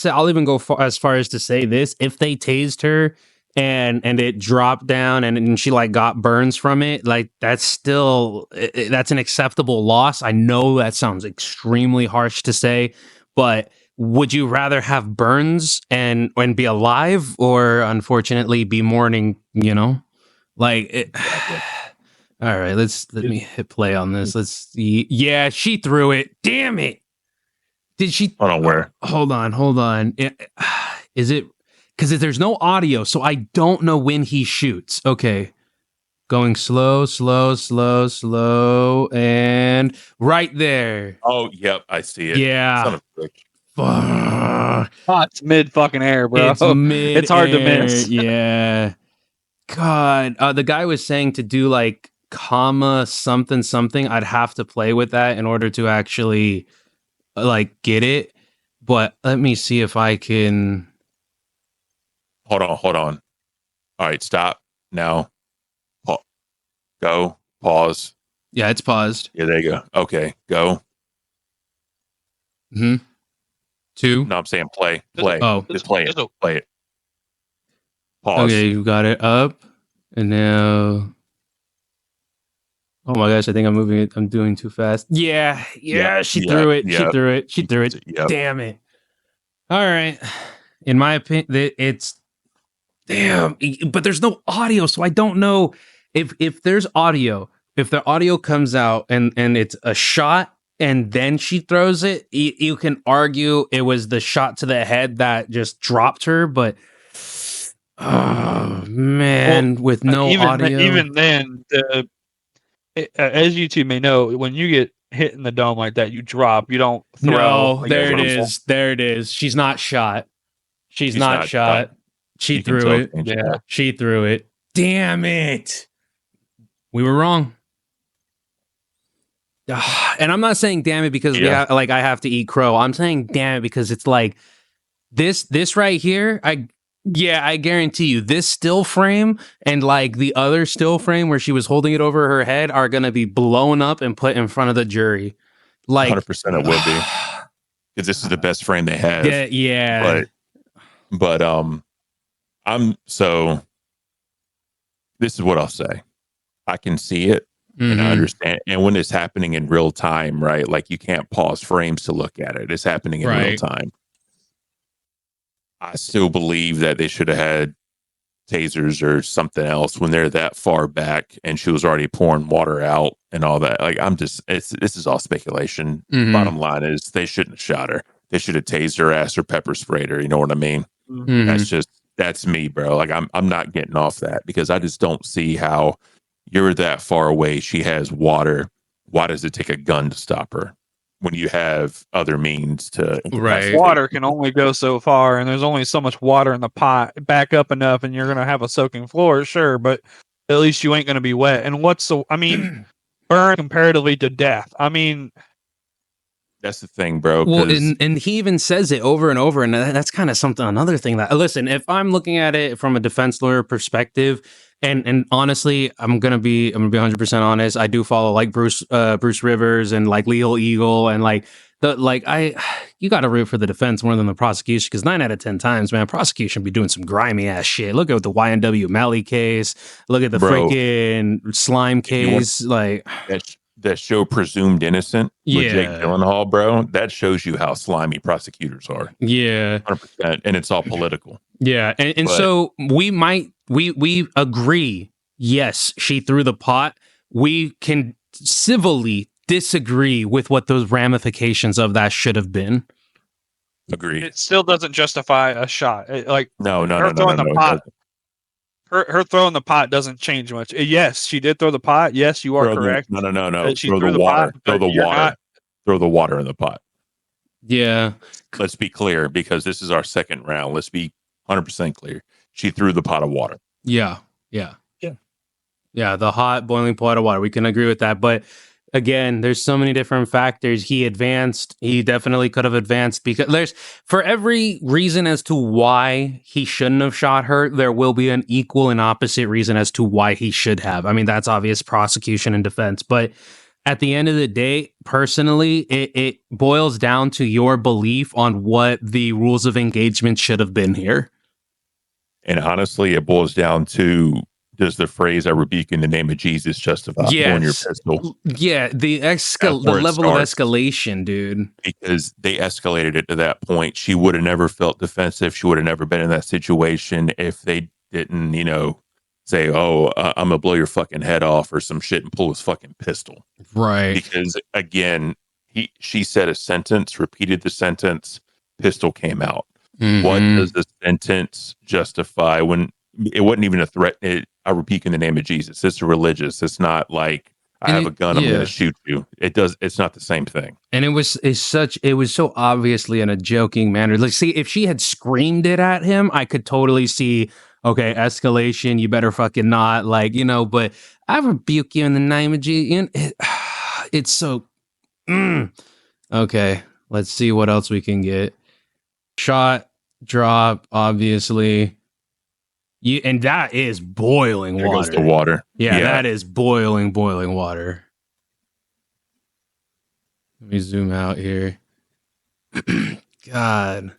go as far as to say this: if they tased her and it dropped down and she like got burns from it, like that's still that's an acceptable loss. I know that sounds extremely harsh to say, but would you rather have burns and be alive, or unfortunately be mourning? You know, like it. All right, let me hit play on this. Let's see. Yeah, she threw it. Damn it. Did she? Hold on, where? Hold on. Is it? Because there's no audio, so I don't know when he shoots. Okay. Going slow, and right there. Oh, yep, I see it. Yeah. Son of a bitch. Fuck. It's mid fucking air, bro. It's mid. It's hard to miss. Yeah. God. The guy was saying to do like comma something. I'd have to play with that in order to actually like get it. But let me see if I can. Hold on. All right, stop now. Go. Pause. Yeah, it's paused. Yeah, there you go. Okay, go. 2. No, I'm saying play. Oh, just play it. Play it. Pause. Okay, you got it up, and now. Oh my gosh, I think I'm moving it. I'm doing too fast. Yeah, she threw it. She threw it. Yep. Damn it. All right. In my opinion, it's damn, but there's no audio, so I don't know if there's audio. If the audio comes out and it's a shot and then she throws it, you can argue it was the shot to the head that just dropped her, but oh man, with no audio. Even then, as you two may know, when you get hit in the dome like that, you drop. You don't throw. No, there it is. There it is. She's not shot. She's not shot. She threw it. Yeah, she threw it. Damn it. We were wrong. And I'm not saying damn it because I have to eat crow. I'm saying damn it because it's like this right here. I guarantee you this still frame and like the other still frame where she was holding it over her head are going to be blown up and put in front of the jury. Like 100% it would be, because this is the best frame they have. Yeah. But this is what I'll say. I can see it. And I understand. And when it's happening in real time, right? Like you can't pause frames to look at it. It's happening in real time. I still believe that they should have had tasers or something else when they're that far back and she was already pouring water out and all that. Like this is all speculation. Bottom line is they shouldn't have shot her. They should have tased her ass or pepper sprayed her. You know what I mean? That's me, bro. Like I'm not getting off that because I just don't see how you're that far away. She has water. Why does it take a gun to stop her when you have other means to? Right. Water can only go so far, and there's only so much water in the pot. Back up enough, and you're going to have a soaking floor, sure, but at least you ain't going to be wet. And burn comparatively to death. I mean, That's the thing, bro. Well, 'Cause and he even says it over and over, and that's kind of something. Another thing that listen, if I'm looking at it from a defense lawyer perspective, and honestly, I'm gonna be 100% honest. I do follow like Bruce Rivers and like Legal Eagle and like you got to root for the defense more than the prosecution because 9 out of 10 times, man, prosecution be doing some grimy ass shit. Look at the YNW Malley case. Look at the Bro, freaking slime if you want case. Like that show Presumed Innocent with Jake Yeah. Gyllenhaal, bro, that shows you how slimy prosecutors are. yeah. 100%. And it's all political. Yeah, and But- so we agree. Yes, she threw the pot. We can civilly disagree with what those ramifications of that should have been. Agreed. It still doesn't justify a shot. No. her throwing the it pot. doesn't. Her throwing the pot doesn't change much. Yes, she did throw the pot. Yes, you are correct. No. that she Throw threw the the water. pot, Throw but the you're water. not- Throw the water in the pot. Yeah, Let's be clear because this is our second round. Let's be 100% clear. She threw the pot of water. yeah. The hot boiling pot of water. We can agree with that, but again, there's so many different factors. He advanced. He definitely could have advanced because there's for every reason as to why he shouldn't have shot her, there will be an equal and opposite reason as to why he should have. I mean, that's obvious prosecution and defense, but at the end of the day, personally, it boils down to your belief on what the rules of engagement should have been here. And honestly, it boils down to, does the phrase "I rebuke in the name of Jesus" justify pulling your pistol? Yeah, the That's where it level of starts. escalation, dude. Because they escalated it to that point. She would have never felt defensive. She would have never been in that situation if they didn't, say, "Oh, I'm gonna blow your fucking head off" or some shit and pull his fucking pistol. Right. Because again, she said a sentence, repeated the sentence, pistol came out. What does the sentence justify when it wasn't even a threat? I repeat in the name of Jesus. It's religious. It's not like I have a gun. I'm going to shoot you. It's not the same thing. And it was so obviously in a joking manner. Like, see, if she had screamed it at him, I could totally see, okay, escalation. You better fucking not, but I rebuke you in the name of Jesus. It's so, okay. Let's see what else we can get. Shot, drop, obviously. And that is boiling There water. goes the water. Yeah, that is boiling water. Let me zoom out here. God.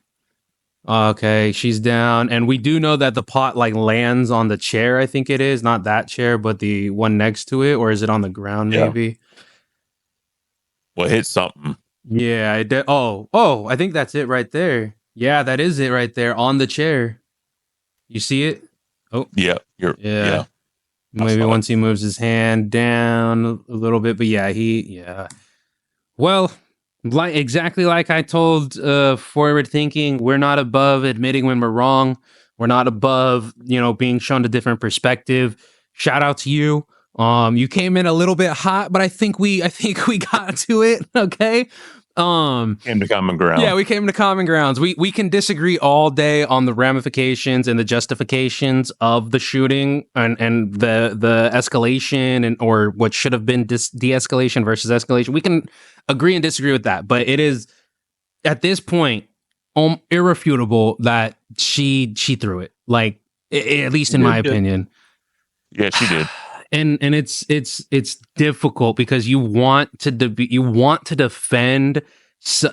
Okay, she's down. And we do know that the pot lands on the chair, I think it is. Not that chair, but the one next to it. Or is it on the ground, maybe? Well, hit something. Yeah, I did. Oh, I think that's it right there. Yeah, that is it right there on the chair. You see it? Oh, yeah. Maybe once he moves his hand down a little bit, but yeah. Well, exactly like I told Forward Thinking, we're not above admitting when we're wrong. We're not above, being shown a different perspective. Shout out to you. You came in a little bit hot, but I think we got to it. Okay. Came to common ground. Yeah, we came to common grounds. We can disagree all day on the ramifications and the justifications of the shooting and the escalation or what should have been de-escalation versus escalation. We can agree and disagree with that, but it is at this point irrefutable that she threw it. At least in my opinion. Yeah, she did. And it's difficult because you want to defend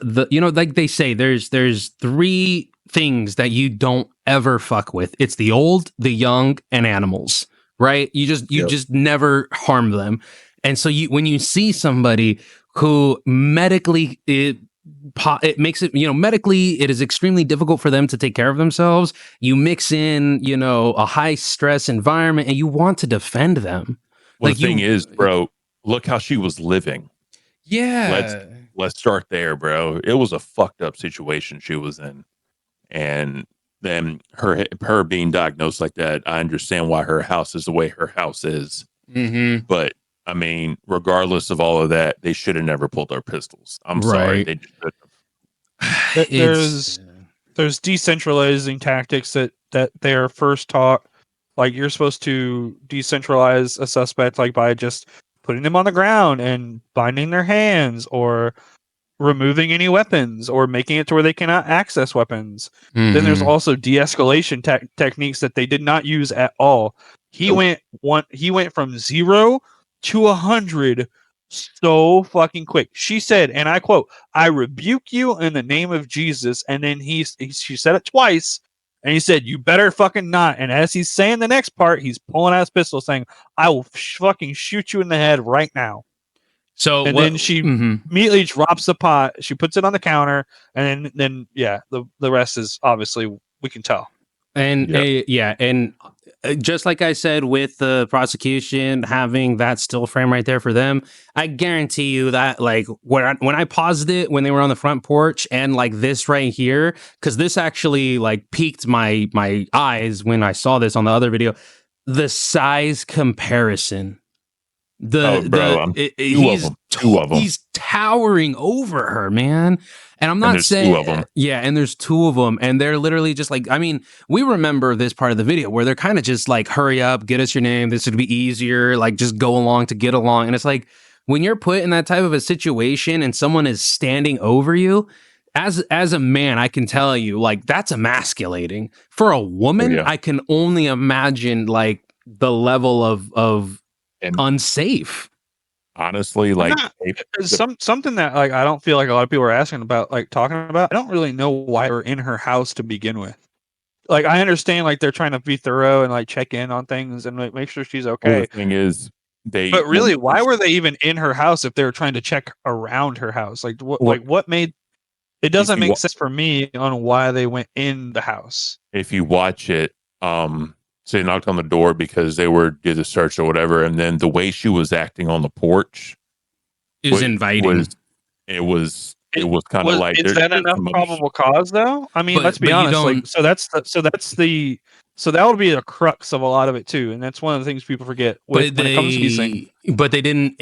like they say there's three things that you don't ever fuck with. It's the old, the young, and animals, right? You just never harm them. And so when you see somebody who medically it makes it, medically it is extremely difficult for them to take care of themselves. You mix in, a high stress environment and you want to defend them. Well, the thing is, bro, look how she was living. Yeah. Let's start there, bro. It was a fucked up situation she was in. And then her being diagnosed like that, I understand why her house is the way her house is. Mm-hmm. But I mean, regardless of all of that, they should have never pulled their pistols. I'm sorry. They just should have. There's decentralizing tactics that they are first taught. Like, you're supposed to decentralize a suspect by just putting them on the ground and binding their hands or removing any weapons or making it to where they cannot access weapons. Mm-hmm. Then there's also de-escalation techniques that they did not use at all. He went from 0 to 100 so fucking quick. She said, and I quote, "I rebuke you in the name of Jesus." And then she said it twice, and he said, "You better fucking not." And as he's saying the next part, he's pulling out his pistol, saying, "I will fucking shoot you in the head right now." So And then she immediately drops the pot. She puts it on the counter, and then the rest is obviously we can tell. And and just like I said, with the prosecution having that still frame right there for them, I guarantee you that like when I paused it when they were on the front porch and like this right here, because this actually like piqued my eyes when I saw this on the other video, the size comparison. He's towering over her, man. And I'm not saying, two of them. Yeah, and there's two of them, and they're literally just like, I mean, we remember this part of the video where they're kind of just like, hurry up, get us your name. This would be easier. Like, just go along to get along. And it's like, when you're put in that type of a situation and someone is standing over you, as a man, I can tell you, like, that's emasculating. For a woman, I can only imagine like the level of unsafe. Honestly, like something that like I don't feel like a lot of people are asking about, like talking about. I don't really know why we're in her house to begin with. Like, I understand like they're trying to be thorough and like check in on things and like make sure she's okay. Well, the thing is, but really, why were they even in her house if they were trying to check around her house? Like what made it doesn't make sense for me on why they went in the house. If you watch it, so they knocked on the door because they did a search or whatever, and then the way she was acting on the porch is inviting. It was kind of like, is that enough probable cause though? I mean, let's be honest. Like, so that would be the crux of a lot of it too, and that's one of the things people forget when it comes to these things. But they didn't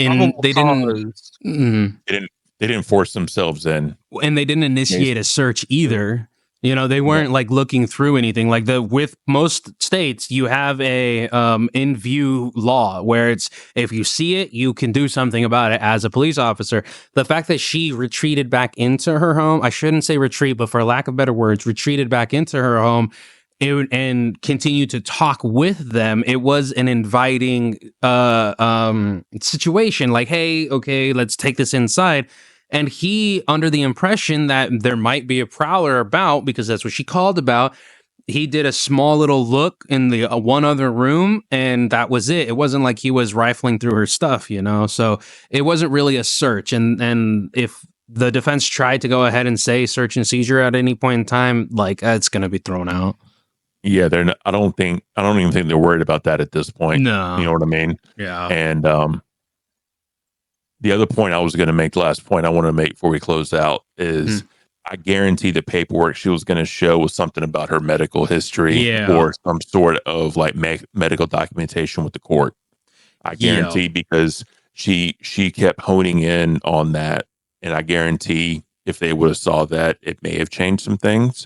force themselves in, and they didn't initiate a search either. You know, they weren't like looking through anything. Like with most states, you have a in view law where it's, if you see it, you can do something about it as a police officer. The fact that she retreated back into her home, I shouldn't say retreat, but for lack of better words, retreated back into her home and continued to talk with them. It was an inviting situation. Like, hey, okay, let's take this inside. And he, under the impression that there might be a prowler about, because that's what she called about, he did a small little look in the one other room, and that was it. It wasn't like he was rifling through her stuff, you know? So it wasn't really a search. And if the defense tried to go ahead and say search and seizure at any point in time, like, it's going to be thrown out. Yeah, they're not, I don't even think they're worried about that at this point. No. You know what I mean? Yeah. And the other point I was going to make, the last point I want to make before we close out, is I guarantee the paperwork she was going to show was something about her medical history or some sort of like medical documentation with the court. I guarantee, because she kept honing in on that, and I guarantee if they would have saw that, it may have changed some things,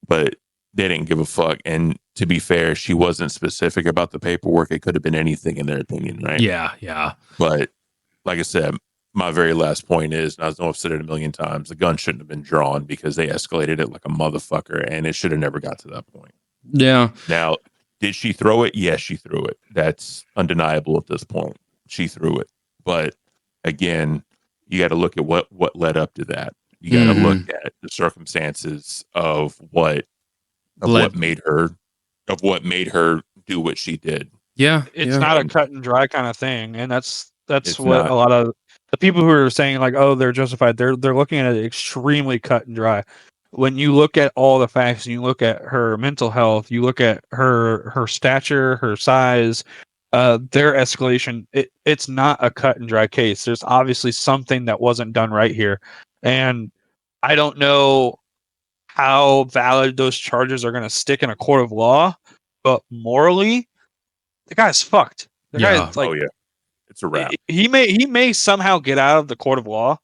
but they didn't give a fuck. And to be fair, she wasn't specific about the paperwork. It could have been anything in their opinion, right? Yeah. But like I said, my very last point is, and I know I've said it a million times, the gun shouldn't have been drawn because they escalated it like a motherfucker, and it should have never got to that point. Yeah. Now, did she throw it? Yes, she threw it. That's undeniable at this point. She threw it. But again, you got to look at what led up to that. You got to look at the circumstances of what made her do what she did. Yeah. It's not a cut and dry kind of thing, and that's what a lot of the people who are saying like, oh, they're justified, they're looking at it extremely cut and dry. When you look at all the facts and you look at her mental health, you look at her stature, her size, their escalation, it's not a cut and dry case. There's obviously something that wasn't done right here, and I don't know how valid those charges are going to stick in a court of law, but morally, the guy's fucked. The guy's like, it's a wrap. He may somehow get out of the court of law,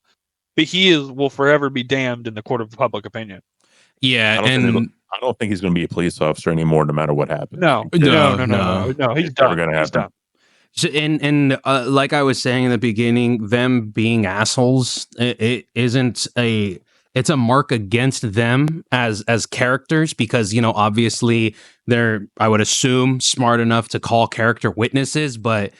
but will forever be damned in the court of public opinion. Yeah, I don't think he's going to be a police officer anymore, no matter what happens. No. He's never done. going to happen. So, and like I was saying in the beginning, them being assholes, it isn't a, it's a mark against them as characters, because, you know, obviously they're, I would assume, smart enough to call character witnesses, but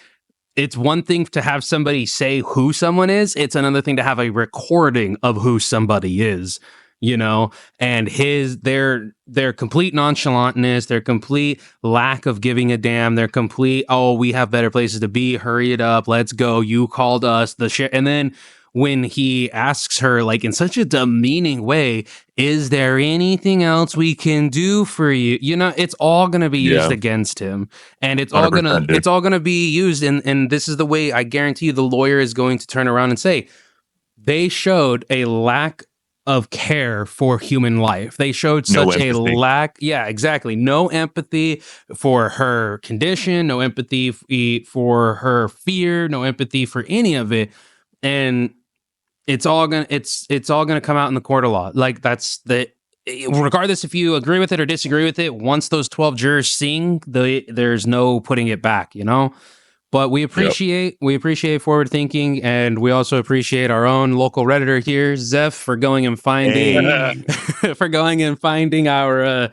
it's one thing to have somebody say who someone is. It's another thing to have a recording of who somebody is, you know, and their complete nonchalantness, their complete lack of giving a damn, their complete, oh, we have better places to be. Hurry it up. Let's go. You called us the shit. And then when he asks her, like, in such a demeaning way, is there anything else we can do for you? You know, it's all going to be used Yeah. against him, and it's all 100%, gonna dude. it's all gonna be used. And this is the way, I guarantee you, the lawyer is going to turn around and say they showed a lack of care for human life. They showed No such a empathy. lack. Yeah, exactly. No empathy for her condition, no empathy for her fear, no empathy for any of it. And it's all gonna come out in the court of law. Like, that's the, regardless if you agree with it or disagree with it, once those 12 jurors sing, there's no putting it back, you know. But we appreciate forward thinking, and we also appreciate our own local redditor here, Zeph, for going and finding for going and finding our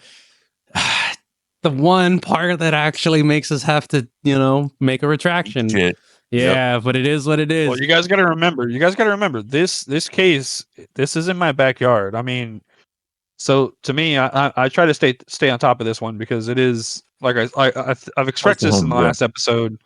the one part that actually makes us have to, you know, make a retraction. Shit. Yeah, but it is what it is. Well, you guys got to remember this case. This is in my backyard. I mean, so to me, I try to stay on top of this one, because it is, like I've expressed this in the last episode.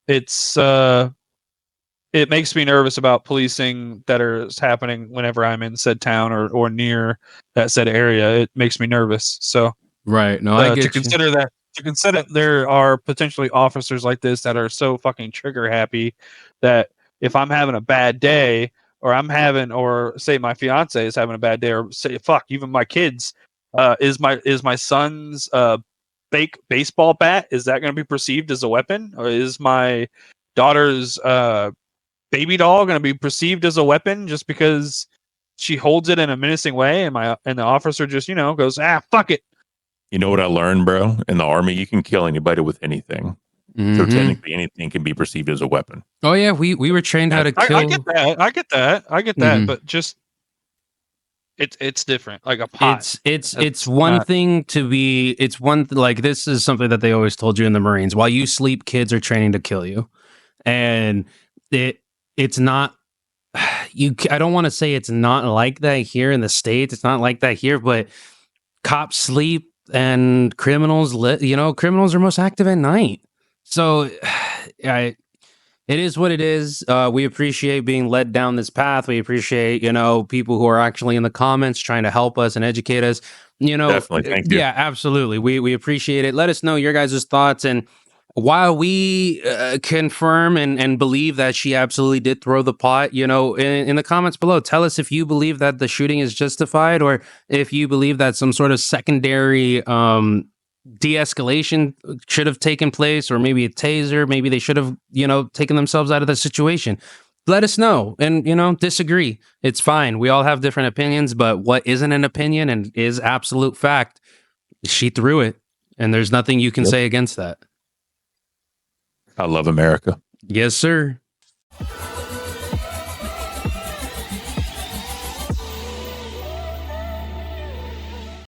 It's it makes me nervous about policing that is happening whenever I'm in said town or near that said area. It makes me nervous. So Right. No, I get to consider that there are potentially officers like this that are so fucking trigger happy that if I'm having a bad day, or say my fiance is having a bad day, or say fuck, even my kids, is my son's fake baseball bat, is that going to be perceived as a weapon? Or is my daughter's baby doll going to be perceived as a weapon just because she holds it in a menacing way, and the officer just, you know, goes, fuck it. You know what I learned, bro? In the Army, you can kill anybody with anything. Mm-hmm. So technically, anything can be perceived as a weapon. Oh yeah, we were trained how to kill. I get that. Mhm. But just it's different. Like a pot. It's one thing to be. It's one like, this is something that they always told you in the Marines. While you sleep, kids are training to kill you, and it's not. I don't want to say it's not like that here in the States. It's not like that here, but cops sleep and criminals, criminals are most active at night. So, it is what it is. We appreciate being led down this path. We appreciate, people who are actually in the comments trying to help us and educate us. Definitely. Thank you. Yeah, absolutely. We appreciate it. Let us know your guys' thoughts. And while we confirm and believe that she absolutely did throw the pot, in the comments below, tell us if you believe that the shooting is justified, or if you believe that some sort of secondary de-escalation should have taken place, or maybe a taser, maybe they should have, taken themselves out of the situation. Let us know, and, disagree. It's fine. We all have different opinions, but what isn't an opinion and is absolute fact, she threw it, and there's nothing you can say against that. I love America. Yes, sir.